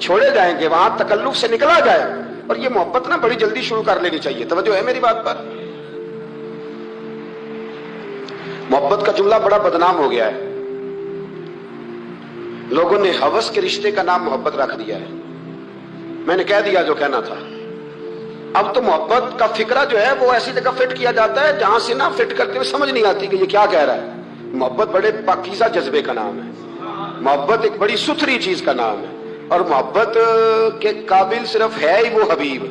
چھوڑے جائیں گے, وہاں تکلف سے نکلا جائے. اور یہ محبت نا بڑی جلدی شروع کر لینی چاہیے. توجہ ہے میری بات پر؟ محبت کا جملہ بڑا بدنام ہو گیا ہے. لوگوں نے ہوس کے رشتے کا نام محبت رکھ دیا ہے. میں نے کہہ دیا جو کہنا تھا. اب تو محبت کا فکرہ جو ہے وہ ایسی جگہ فٹ کیا جاتا ہے جہاں سے نا فٹ کرتے ہوئے سمجھ نہیں آتی کہ یہ کیا کہہ رہا ہے. محبت بڑے پاکیزہ جذبے کا نام ہے. محبت ایک بڑی ستھری چیز کا نام ہے. اور محبت کے قابل صرف ہے ہی وہ حبیب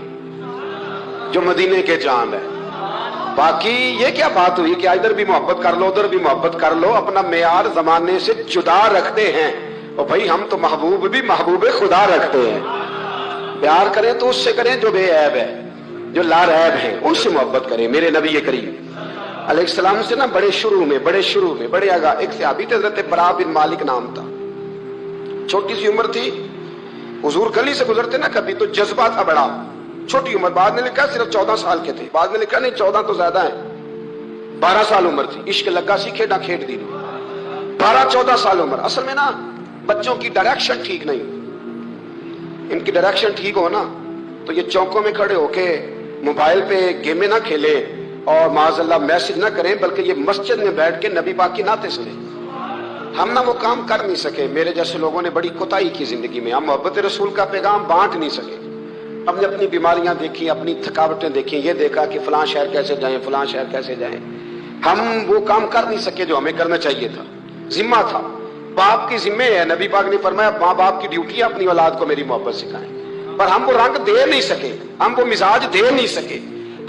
جو مدینے کے جان ہے. باقی یہ کیا بات ہوئی کہ ادھر بھی محبت کر لو ادھر بھی محبت کر لو. اپنا معیار زمانے سے جدا رکھتے ہیں. اور بھائی ہم تو محبوب بھی محبوب خدا رکھتے ہیں. پیار کریں تو اس سے کریں جو بے عیب ہے, جو لا ریب ہیں, ان سے محبت کریں. میرے نبی کریم علیہ السلام سے نا بڑے شروع میں بڑے آگاہ ایک صحابی تھے, حضرت برا بن مالک نام تھا. چھوٹی سی عمر تھی. حضور گلی سے گزرتے نا کبھی تو جذبہ تھا بڑا. چھوٹی عمر, بعد میں لکھا صرف 14 سال کے تھے, بعد میں لکھا نہیں 14 تو زیادہ ہیں, 12 سال عمر تھی. عشق لگا سی کھیڈا کھیڈ دی. 12-14 سال عمر. اصل میں نا بچوں کی ڈائریکشن ٹھیک نہیں. ان کی ڈائریکشن ٹھیک ہو نا تو یہ چوکوں میں کھڑے ہو کے موبائل پہ گیمیں نہ کھیلے اور معاذ اللہ میسج نہ کریں, بلکہ یہ مسجد میں بیٹھ کے نبی پاک کی نعتیں سنیں. ہم نہ وہ کام کر نہیں سکے. میرے جیسے لوگوں نے بڑی کوتاہی کی زندگی میں. ہم محبت رسول کا پیغام بانٹ نہیں سکے. ہم نے اپنی بیماریاں دیکھی, اپنی تھکاوٹیں دیکھی, یہ دیکھا کہ فلاں شہر کیسے جائیں فلاں شہر کیسے جائیں. ہم وہ کام کر نہیں سکے جو ہمیں کرنا چاہیے تھا. ذمہ تھا, باپ کی ذمہ ہے. نبی پاک نے فرمایا ماں باپ کی ڈیوٹی ہے اپنی اولاد کو میری محبت سکھائیں. پر ہم وہ رنگ دے نہیں سکے, ہم وہ مزاج دے نہیں سکے.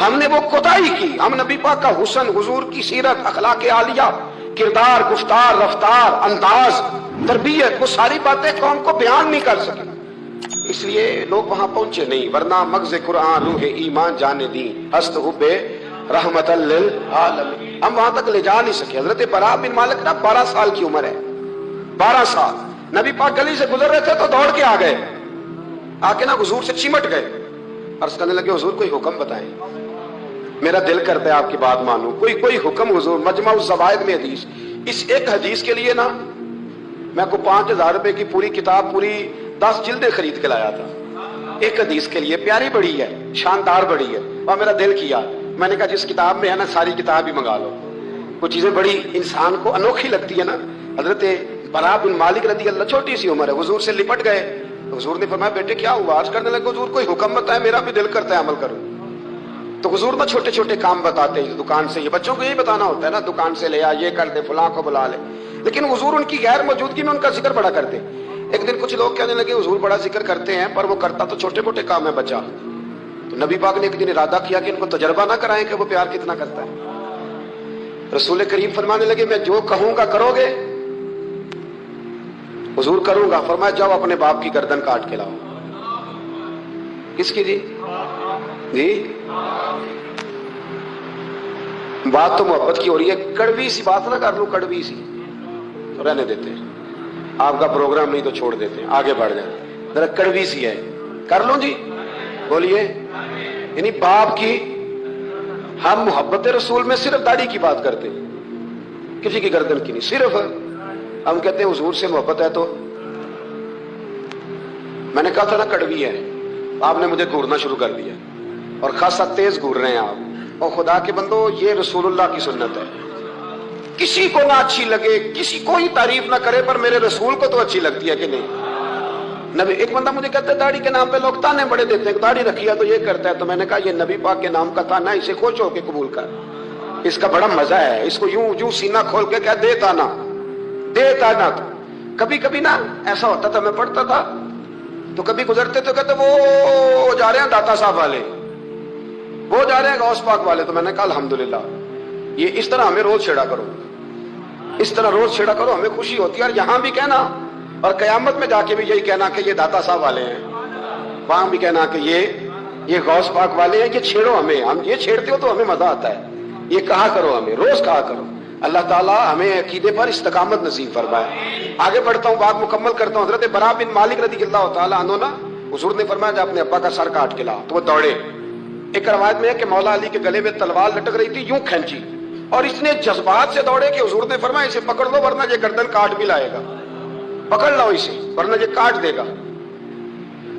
ہم نے وہ کوتاہی کی. ہم نبی پاک کا حسن, حضور کی سیرت, اخلاق عالیہ, کردار, گفتار, رفتار, انداز, تربیت, وہ ساری باتیں قوم کو بیان نہیں کر سکے. اس لیے لوگ وہاں پہنچے نہیں. ورنہ مغز قرآن روح ایمان جانے دیں ہست حب رحمت للعالمین. ہم وہاں تک لے جا نہیں سکے. حضرت برا بن مالک نا 12 سال کی عمر ہے. 12 سال. نبی پاک گلی سے گزر رہے تھے تو دوڑ کے آ گئے. آ کے نا حضور سے چمٹ گئے. عرض کرنے لگے حضور کوئی حکم بتائیں, میرا دل کرتا ہے آپ کی بات مانوں. کوئی حکم حضور. مجمع الزوائد میں حدیث. اس ایک حدیث کے لیے نا میں کو 5000 روپے کی پوری کتاب, پوری 10 جلدیں خرید کے لایا تھا. ایک حدیث کے لیے. پیاری بڑی ہے, شاندار بڑی ہے. اور میرا دل کیا, میں نے کہا جس کتاب میں ہے نا ساری کتاب ہی منگا لو. وہ چیزیں بڑی انسان کو انوکھی لگتی ہے نا. حضرت برا بن مالک رضی اللہ, چھوٹی سی عمر ہے, حضور سے لپٹ گئے. حضور نے فرمایا بیٹے کیا ہوا؟ عرض کرنے لگے حضور کوئی حکم بتائے, میرا بھی دل کرتا ہے عمل کروں. تو حضور میں چھوٹے چھوٹے کام بتاتے ہیں. دکان سے, یہ بچوں کو یہی بتانا ہوتا ہے نا, دکان سے لے آ, یہ کر دے, فلاں کو بلا لے. لیکن حضور ان کی غیر موجودگی میں ان کا ذکر بڑا کرتے. ایک دن کچھ لوگ کہنے لگے حضور بڑا ذکر کرتے ہیں پر وہ کرتا تو چھوٹے موٹے کام ہے بچہ. تو نبی پاک نے ایک دن ارادہ کیا کہ ان کو تجربہ نہ کرائیں کہ وہ پیار کتنا کرتا ہے. رسول کریم فرمانے لگے میں جو کہوں گا کرو گے؟ حضور کروں گا. فرمایا جاؤ اپنے باپ کی گردن کاٹ کے لاؤ. کس کی جی؟ بات تو محبت کی ہو رہی ہے. کڑوی سی بات نہ کر لوں, کڑوی سی تو رہنے دیتے ہیں. آپ کا پروگرام نہیں تو چھوڑ دیتے ہیں, آگے بڑھ جائیں. ذرا کڑوی سی ہے, کر لوں جی, بولیے. یعنی باپ کی, ہم محبت رسول میں صرف داڑھی کی بات کرتے ہیں, کسی کی گردن کی نہیں. صرف ہم کہتے ہیں حضور سے محبت ہے تو میں نے کہا تھا نا کڑوی ہے. آپ نے مجھے گھورنا شروع کر دیا اور خاصا تیز گھور رہے ہیں آپ. اور خدا کے بندو یہ رسول اللہ کی سنت ہے. کسی کو نہ اچھی لگے, کسی کو ہی تعریف نہ کرے, پر میرے رسول کو تو اچھی لگتی ہے کہ نہیں. نبی, ایک بندہ مجھے کہتا ہے داڑھی کے نام پہ لوگ تانے بڑے دیتے ہیں, داڑھی رکھی ہے تو یہ کرتا ہے. تو میں نے کہا یہ نبی پاک کے نام کا تانا, اسے خوش ہو کے قبول کر. اس کا بڑا مزہ ہے. اس کو یوں سینہ کھول کے کہہ دے تانا, دے تانا. تو کبھی کبھی نا ایسا ہوتا تھا, میں پڑھتا تھا تو کبھی گزرتے تو کہتے وہ جا رہے ہیں داتا صاحب والے, وہ جا رہے ہیں غوث پاک والے. تو میں نے کہا الحمدللہ, یہ اس طرح ہمیں روز چھیڑا کرو, اس طرح روز چھیڑا کرو, ہمیں خوشی ہوتی ہے. اور یہاں بھی کہنا اور قیامت میں جا کے بھی یہی کہنا کہ یہ داتا صاحب والے ہیں. وہاں بھی کہنا کہ یہ غوث پاک والے ہیں. یہ چھیڑو ہمیں, ہم یہ چھیڑتے ہو تو ہمیں مزہ آتا ہے. یہ کہا کرو, ہمیں روز کہا کرو. اللہ تعالیٰ ہمیں عقیدے پر استقامت نصیب فرمائے. آگے بڑھتا ہوں, بات مکمل کرتا ہوں. حضرت برا بن مالک رضی اللہ تعالیٰ عنہ نا, حضور نے فرمایا جب اپنے ابا کا سر کاٹ کے لا, تو وہ دوڑے. ایک روایت میں ہے کہ مولا علی کے گلے میں تلوار لٹک رہی تھی, یوں کھینچی, اور اس نے جذبات سے دوڑے کہ حضور نے فرمایا اسے پکڑ لو ورنہ یہ گردن کاٹ بھی لائے گا. پکڑ لو اسے ورنہ یہ کاٹ دے گا.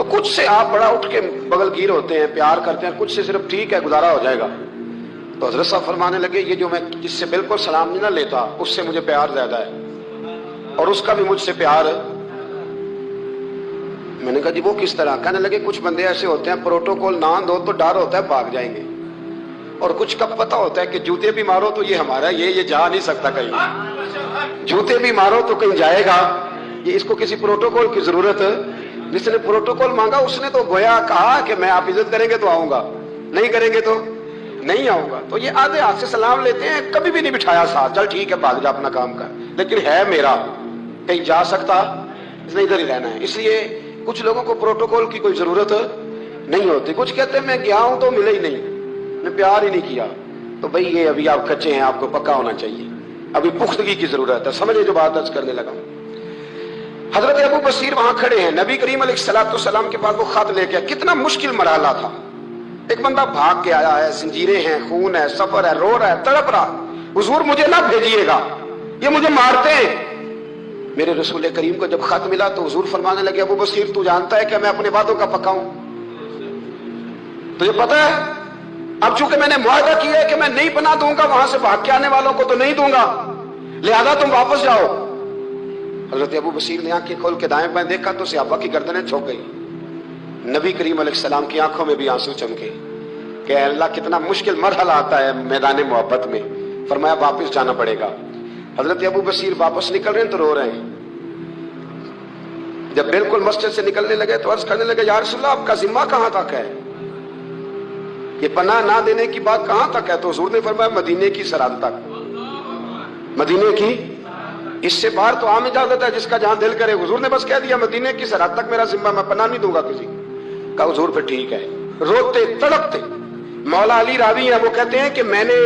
تو کچھ سے آپ بڑا اٹھ کے بغل گیر ہوتے ہیں، پیار کرتے ہیں، کچھ سے صرف ٹھیک ہے گزارا ہو جائے گا. تو حضرت صاحب فرمانے لگے یہ جو میں جس سے بالکل سلام نہیں نہ لیتا اس سے مجھے پیار زیادہ ہے اور اس کا بھی مجھ سے پیار ہے. میں نے کہا جی وہ کس طرح؟ کہنے لگے کچھ بندے ایسے ہوتے ہیں پروٹوکول نہ دو تو ڈر ہوتا ہے بھاگ جائیں گے، اور کچھ کا پتہ ہوتا ہے کہ جوتے بھی مارو تو یہ ہمارا ہے، یہ جا نہیں سکتا کہیں، جوتے بھی مارو تو کہیں جائے گا، یہ اس کو کسی پروٹوکول کی ضرورت. جس نے پروٹوکول مانگا اس نے تو گویا کہا کہ میں آپ عزت کریں گے تو آؤں گا، نہیں کریں گے تو نہیں آؤں گا. تو یہ آدھے ہاتھ سے سلام لیتے ہیں، کبھی بھی نہیں بٹھایا ساتھ، چل ٹھیک ہے بھاگ جا اپنا کام کر، لیکن ہے میرا، کہیں جا سکتا اس نے ادھر ہی رہنا ہے. اس لیے کچھ لوگوں کو پروٹوکول کی کوئی ضرورت نہیں ہوتی. کچھ کہتے ہیں میں گیا ہوں تو ملے ہی نہیں، میں پیار ہی نہیں کیا. تو بھئی یہ ابھی آپ کچے ہیں، آپ کو پکا ہونا چاہیے، ابھی پختگی کی ضرورت ہے. سمجھے جو بات عرض کرنے لگا. حضرت ابو بصیر وہاں کھڑے ہیں، نبی کریم علیہ السلام کے پاس وہ خط لے کے. کتنا مشکل مرحلہ تھا. ایک بندہ بھاگ کے آیا ہے، زنجیریں ہیں، خون ہے، سفر ہے، رو رہا ہے، تڑپ رہا. حضور مجھے نہ بھیجیے گا، یہ مجھے مارتے ہیں. میرے رسول کریم کو جب خط ملا تو حضور فرمانے لگے ابو بصیر تو جانتا ہے کہ میں اپنے وعدوں کا پکا ہوں، تجھے پتا ہے اب چونکہ میں نے معاہدہ کیا ہے کہ میں نہیں پناہ دوں گا وہاں سے بھاگ کے آنے والوں کو، تو نہیں دوں گا، لہذا تم واپس جاؤ. حضرت ابو بصیر نے آنکھیں کھول کے دائیں بائیں دیکھا تو صحابہ کی گردنیں جھک گئی. نبی کریم علیہ السلام کی آنکھوں میں بھی آنسو چمکے کہ اے اللہ کتنا مشکل مرحلہ آتا ہے میدان محبت میں. فرمایا واپس جانا پڑے گا. حضرت ابو بصیر واپس نکل رہے ہیں تو رو رہے ہیں. جب بالکل مسجد سے نکلنے لگے تو عرض کرنے لگے یا رسول اللہ آپ کا ذمہ کہاں تک ہے، یہ پناہ نہ دینے کی بات کہاں تک ہے؟ تو حضور نے فرمایا مدینے کی سرحد تک. مدینے کی، اس سے باہر تو عام اجازت ہے جس کا جہاں دل کرے. حضور نے بس کہہ دیا مدینے کی سرحد تک میرا ذمہ، میں پناہ نہیں دوں گا کسی. کہا حضور پھر ٹھیک ہے. روتے تڑپتے. مولا علی راوی ہیں، وہ کہتے ہیں کہ میں نے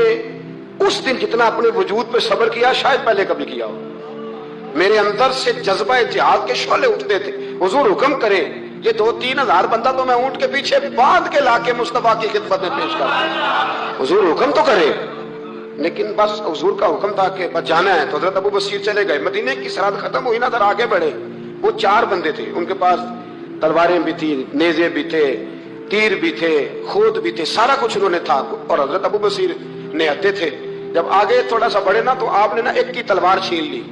اس دن جتنا اپنے وجود پہ صبر کیا شاید پہلے کبھی کیا ہو. میرے اندر سے جذبہ جہاد کے شعلے اٹھتے تھے. حضور حکم کرے یہ 2-3 ہزار بندہ تو میں اونٹ کے پیچھے باندھ کے لا کے مصطفیٰ کی خدمت میں پیش کرتا. حضور حکم تو کرے، لیکن بس حضور کا حکم تھا کہ بس جانا ہے. تو حضرت ابو بصیر چلے گئے. مدینے کی سرحد ختم ہوئی نا، ذرا آگے بڑھے. وہ 4 بندے تھے، ان کے پاس تلواریں بھی تھی، نیزے بھی تھے، تیر بھی تھے، خود بھی تھے، سارا کچھ انہوں نے تھا. اور حضرت ابو بصیر نہتے تھے. جب آگے تھوڑا سا بڑھے نا تو آپ نے نا ایک کی تلوار چھین لی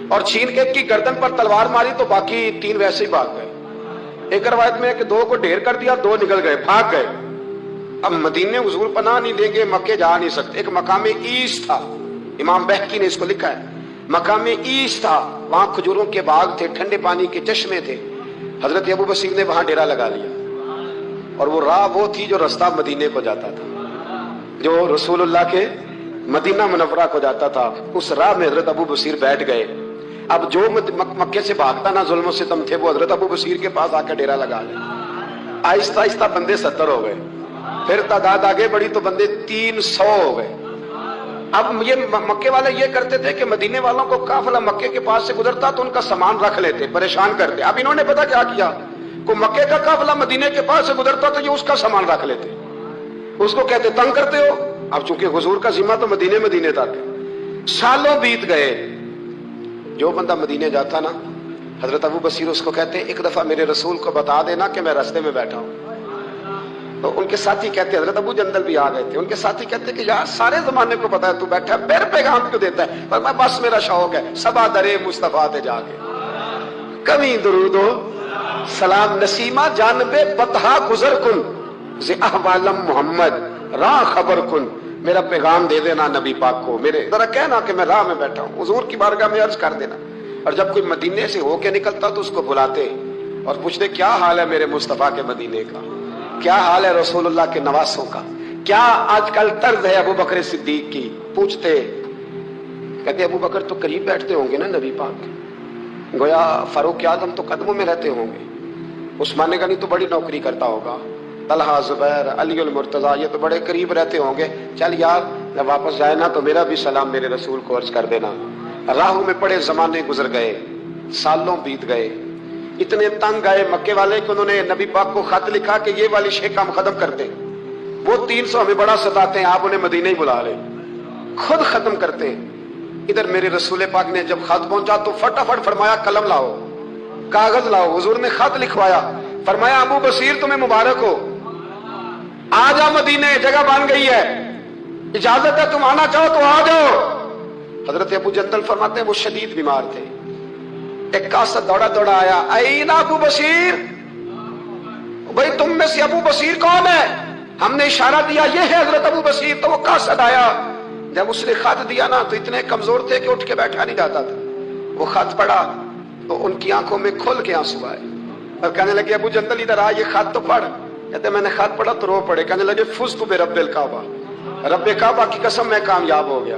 اور چھین کے ایک کی گردن پر تلوار ماری تو باقی 3 ویسے ہی بھاگ گئے. ایک روایت میں ہے کہ 2 کو ڈھیر کر دیا، 2 نکل گئے، بھاگ گئے. اب مدینے حضور پناہ نہیں دیں گے، مکے جا نہیں سکتے. ایک مقام ایس تھا، امام بہقی نے اس کو لکھا ہے. مقام ایس تھا، وہاں کھجوروں کے باغ تھے، ٹھنڈے پانی کے چشمے تھے. حضرت ابو بصیر نے وہاں ڈیرا لگا لیا. اور وہ راہ وہ تھی جو رستہ مدینے کو جاتا تھا، جو رسول اللہ کے مدینہ منورہ کو جاتا تھا. اس راہ میں حضرت ابو بصیر بیٹھ گئے. اب جو مکے سے بھاگتا نا ظلم و ستم تھے، وہ حضرت ابو بصیر کے پاس آ کے ڈیرا لگا لے. آہستہ آہستہ بندے 70 ہو گئے. پھر تعداد آگے بڑھی تو بندے 300 ہو گئے. اب یہ مکے والے یہ کرتے تھے کہ مدینے والوں کو قافلہ مکے کے پاس سے گزرتا تو ان کا سامان رکھ لیتے، پریشان کرتے. اب انہوں نے پتا کیا کیا، کو مکے کا قافلہ مدینے کے پاس سے گزرتا تو یہ اس کا سامان رکھ لیتے. اس کو کہتے تنگ کرتے ہو. اب چونکہ حضور کا ذمہ تو مدینے تک. سالوں بیت گئے. جو بندہ مدینے جاتا نا، حضرت ابو بصیر اس کو کہتے ایک دفعہ میرے رسول کو بتا دینا کہ میں راستے میں بیٹھا ہوں. تو ان کے ساتھی کہتے، حضرت ابو جندل بھی آ گئے تھے، ان کے ساتھی کہتے کہ یار سارے زمانے کو پتا ہے تو بیٹھا ہے، پیر پیغام کیوں دیتا ہے؟ پر میں بس میرا شوق ہے، سبا درے مصطفیٰ تے جا کے کمی درود و سلام نسیمہ جانب بطحا گزر کن ز احوالم محمد راہ خبر کن. میرا پیغام دے دینا نبی پاک کو، میرے ذرا کہنا کہ میں راہ میں بیٹھا ہوں، حضور کی بارگاہ میں عرض کر دینا. اور جب کوئی مدینے سے ہو کے نکلتا تو اس کو بلاتے اور پوچھتے کیا حال ہے میرے مصطفیٰ کے مدینے کا، کیا حال ہے رسول اللہ کے نواسوں کا، کیا آج کل طرز ہے ابو بکر صدیق کی. پوچھتے، کہتے ابو بکر تو قریب بیٹھتے ہوں گے نا نبی پاک، گویا فاروق اعظم تو قدموں میں رہتے ہوں گے، عثمان غنی تو بڑی نوکری کرتا ہوگا، طلحہ زبیر علی المرتضیٰ یہ تو بڑے قریب رہتے ہوں گے. چل یار جب واپس جائے نا تو میرا بھی سلام میرے رسول کو عرض کر دینا. راہوں میں پڑے زمانے گزر گئے، سالوں بیت گئے. اتنے تنگ آئے مکے والے کہ انہوں نے نبی پاک کو خط لکھا کہ یہ والی شے کام ختم کرتے. وہ 300 ہمیں بڑا ستاتے ہیں، آپ انہیں مدینہ ہی بلا لیں، خود ختم کرتے ہیں. ادھر میرے رسول پاک نے جب خط پہنچا تو فٹافٹ فرمایا قلم لاؤ، کاغذ لاؤ. حضور نے خط لکھوایا. فرمایا ابو بصیر تمہیں مبارک ہو، آ جاؤ مدینے، جگہ بن گئی ہے، اجازت ہے تم آنا چاہو تو آ جاؤ۔ حضرت ابو جندل فرماتے ہیں وہ شدید بیمار تھے، ایک قاصد دوڑا دوڑا آیا، اینا ابو بصیر، بھئی تم میں سے ابو بصیر کون ہے؟ ہم نے اشارہ دیا یہ ہے حضرت ابو بصیر۔ تو وہ قاصد آیا، جب اس نے خط دیا نا تو اتنے کمزور تھے کہ اٹھ کے بیٹھا نہیں جاتا تھا۔ وہ خط پڑھا تو ان کی آنکھوں میں کھل کے آنسو آئے اور کہنے لگے ابو جندل ادھر آ، یہ خط تو پڑھ۔ کہتے میں نے خط پڑھا تو رو پڑے، کہنے لگے فزت برب الکعبہ، رب کعبہ کی قسم میں کامیاب ہو گیا۔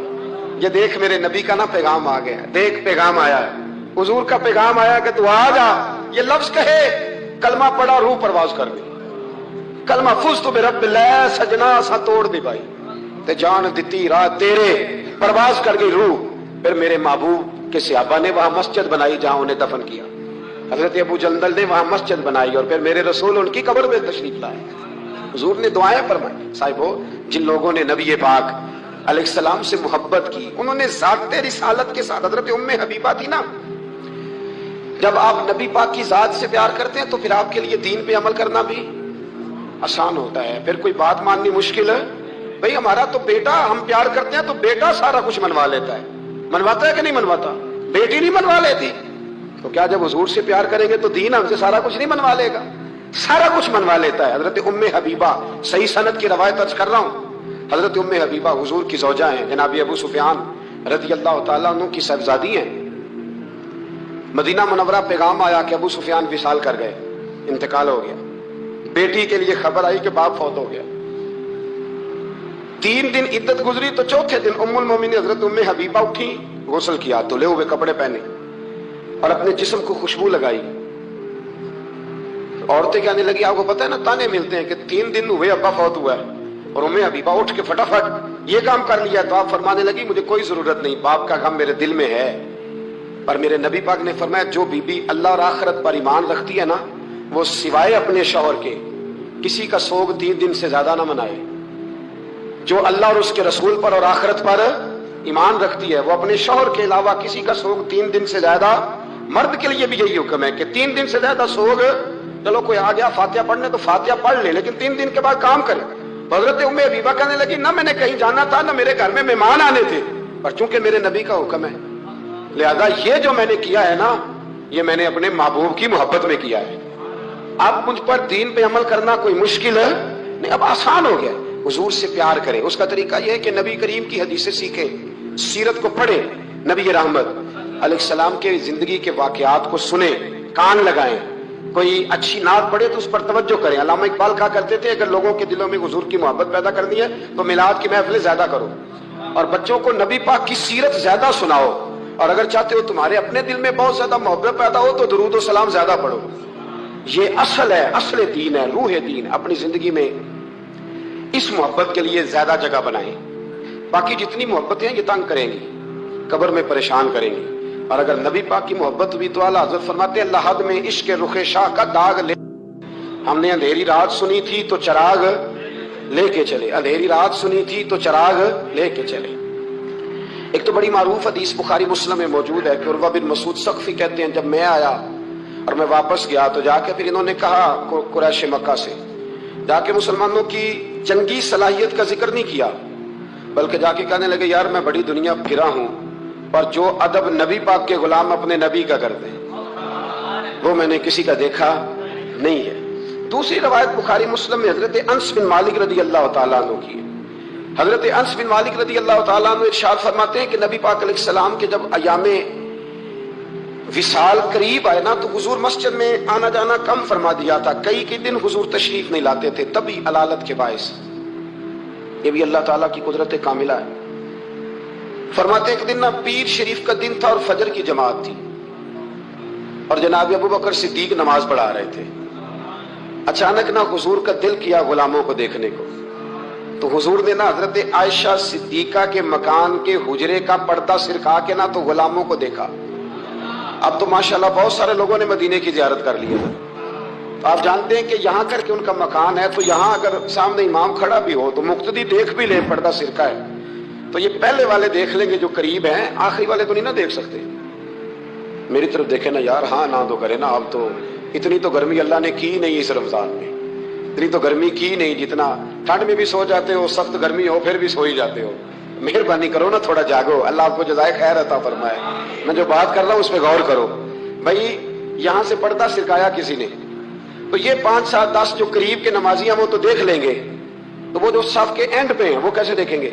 یہ دیکھ میرے نبی کا نا پیغام آ گیا، دیکھ پیغام آیا ہے، حضور کا پیغام آیا کہ تو آ جا۔ یہ لفظ کہے، کلمہ پڑھا، روح پرواز کر گئی۔ کلمہ فزت برب اللہ، سجنا سا توڑ دی بھائی تے جان دیتی رات تیرے، پرواز کر گئی روح۔ پھر میرے محبوب کے صحابہ نے وہاں مسجد بنائی جہاں انہیں دفن کیا، حضرت ابو جندل نے وہاں مسجد بنائی، اور پھر میرے رسول ان کی قبر میں تشریف لائے۔ حضور نے دعائیں فرمائی۔ صاحبو، جن لوگوں نے نبی پاک علیہ السلام سے محبت کی، انہوں نے ذات رسالت کے ساتھ، حضرت ام حبیبہ تھی نا، جب آپ نبی پاک کی ذات سے پیار کرتے ہیں تو پھر آپ کے لیے دین پہ عمل کرنا بھی آسان ہوتا ہے، پھر کوئی بات ماننی مشکل ہے۔ بھئی ہمارا تو بیٹا، ہم پیار کرتے ہیں تو بیٹا سارا کچھ منوا لیتا ہے، منواتا ہے کہ نہیں منواتا؟ بیٹی نہیں منوا لیتی، تو کیا جب حضور سے پیار کریں گے تو دین ہم سے سارا کچھ نہیں منوا لے گا؟ سارا کچھ منوا لیتا ہے۔ حضرت ام حبیبہ، صحیح سند کی روایت عرض کر رہا ہوں، حضرت ام حبیبہ حضور کی زوجہ ہیں، جناب ابو سفیان رضی اللہ تعالیٰ عنہ کی صاحبزادی ہیں۔ مدینہ منورہ پیغام آیا کہ ابو سفیان وصال کر گئے، انتقال ہو گیا۔ بیٹی کے لیے خبر آئی کہ باپ فوت ہو گیا۔ 3 دن عدت گزری تو چوتھے دن ام المومنین حضرت ام حبیبہ اٹھی، غسل کیا، دھلے ہوئے کپڑے پہنے اور اپنے جسم کو خوشبو لگائی۔ عورتیں کہنے لگی، آپ کو پتہ ہے نا تانے ملتے ہیں کہ 3 دن ہوئے ابا فوت ہوا ہے، اور ام حبیبہ اٹھ کے فٹافٹ یہ کام کر لیا۔ تو آپ فرمانے لگی مجھے کوئی ضرورت نہیں، باپ کا غم میرے دل میں ہے، پر میرے نبی پاک نے فرمایا جو بی بی اللہ اور آخرت پر ایمان رکھتی ہے نا، وہ سوائے اپنے شوہر کے کسی کا سوگ 3 دن سے زیادہ نہ منائے۔ جو اللہ اور اس کے رسول پر اور آخرت پر ایمان رکھتی ہے وہ اپنے شوہر کے علاوہ کسی کا سوگ 3 دن سے زیادہ، مرد کے لیے بھی یہی حکم ہے کہ 3 دن سے زیادہ سوگ، چلو کوئی آ گیا فاتحہ پڑھنے تو فاتحہ پڑھ لے، لیکن 3 دن کے بعد کام کرے۔ حضرت ام حبیبہ کہنے لگی نہ میں نے کہیں جانا تھا، نہ میرے گھر میں مہمان آنے تھے، پر چونکہ میرے نبی کا حکم ہے لہذا یہ جو میں نے کیا ہے نا، یہ میں نے اپنے محبوب کی محبت میں کیا ہے۔ اب مجھ پر دین پہ عمل کرنا کوئی مشکل ہے نہیں، اب آسان ہو گیا۔ حضور سے پیار کریں، اس کا طریقہ یہ ہے کہ نبی کریم کی حدیثیں سیکھیں، سیرت کو پڑھیں، نبی رحمت علیہ السلام کے زندگی کے واقعات کو سنیں، کان لگائیں، کوئی اچھی نعت پڑھے تو اس پر توجہ کریں۔ علامہ اقبال کہا کرتے تھے اگر لوگوں کے دلوں میں حضور کی محبت پیدا کرنی ہے تو میلاد کی محفلیں زیادہ کرو، اور بچوں کو نبی پاک کی سیرت زیادہ سناؤ، اور اگر چاہتے ہو تمہارے اپنے دل میں بہت زیادہ محبت پیدا ہو تو درود و سلام زیادہ پڑھو۔ یہ اصل ہے، اصل دین ہے، روح دین۔ اپنی زندگی میں اس محبت کے لیے زیادہ جگہ بنائیں۔ باقی جتنی محبتیں ہیں یہ تنگ کریں گی، قبر میں پریشان کریں گی، اور اگر نبی پاک کی محبت ہوئی تو اعلیٰ حضرت فرماتے ہیں اللہ حد میں عشق رخ شاہ کا داغ لے، ہم نے اندھیری رات سنی تھی تو چراغ لے کے چلے، اندھیری رات سنی تھی تو چراغ لے کے چلے۔ ایک تو بڑی معروف حدیث بخاری مسلم میں موجود ہے کہ عروہ بن مسعود ثقفی کہتے ہیں جب میں آیا اور میں واپس گیا تو جا کے پھر انہوں نے کہا قریش مکہ سے، جا کے مسلمانوں کی جنگی صلاحیت کا ذکر نہیں کیا، بلکہ جا کے کہنے لگے یار میں بڑی دنیا پھرا ہوں، پر جو ادب نبی پاک کے غلام اپنے نبی کا کرتے ہیں وہ میں نے کسی کا دیکھا نہیں ہے۔ دوسری روایت بخاری مسلم میں حضرت انس بن مالک رضی اللہ تعالیٰ عنہ کی ہے۔ حضرت انس بن مالک رضی اللہ تعالیٰ عنہ ارشاد فرماتے ہیں کہ نبی پاک علیہ السلام کے جب ایام وصال قریب آئے نا تو حضور مسجد میں آنا جانا کم فرما دیا تھا، کئی دن حضور تشریف نہیں لاتے تھے، تبھی علالت کے باعث۔ یہ بھی اللہ تعالیٰ کی قدرت کاملہ ہے۔ فرماتے ہیں کہ دن نا پیر شریف کا دن تھا اور فجر کی جماعت تھی، اور جناب ابو بکر صدیق نماز پڑھا رہے تھے۔ اچانک نا حضور کا دل کیا غلاموں کو دیکھنے کو، تو حضور نے نا حضرت عائشہ صدیقہ کے مکان کے حجرے کا پردہ سرکا کے نا تو غلاموں کو دیکھا۔ اب تو ماشاءاللہ بہت سارے لوگوں نے مدینے کی زیارت کر لی ہے، تو آپ جانتے ہیں کہ یہاں کر کے ان کا مکان ہے، تو یہاں اگر سامنے امام کھڑا بھی ہو تو مقتدی دیکھ بھی لے پردہ سرکا ہے، تو یہ پہلے والے دیکھ لیں گے جو قریب ہیں، آخری والے تو نہیں نہ دیکھ سکتے۔ میری طرف دیکھیں نا یار، ہاں نہ تو کرے نا، اب تو اتنی تو گرمی اللہ نے کی نہیں اس رمضان میں، اتنی تو گرمی کی نہیں، جتنا ٹھنڈ میں بھی سو جاتے ہو، سخت گرمی ہو پھر بھی سو ہی جاتے ہو۔ مہربانی کرو نا، تھوڑا جاگو، اللہ آپ کو جزائے خیر عطا فرمائے۔ میں جو بات کر رہا ہوں اس پہ غور کرو۔ بھائی یہاں سے پردہ سرکایا کسی نے، تو یہ 5 7 10 جو قریب کے نمازی ہیں وہ تو دیکھ لیں گے، تو وہ جو صف کے اینڈ پہ ہیں وہ کیسے دیکھیں گے؟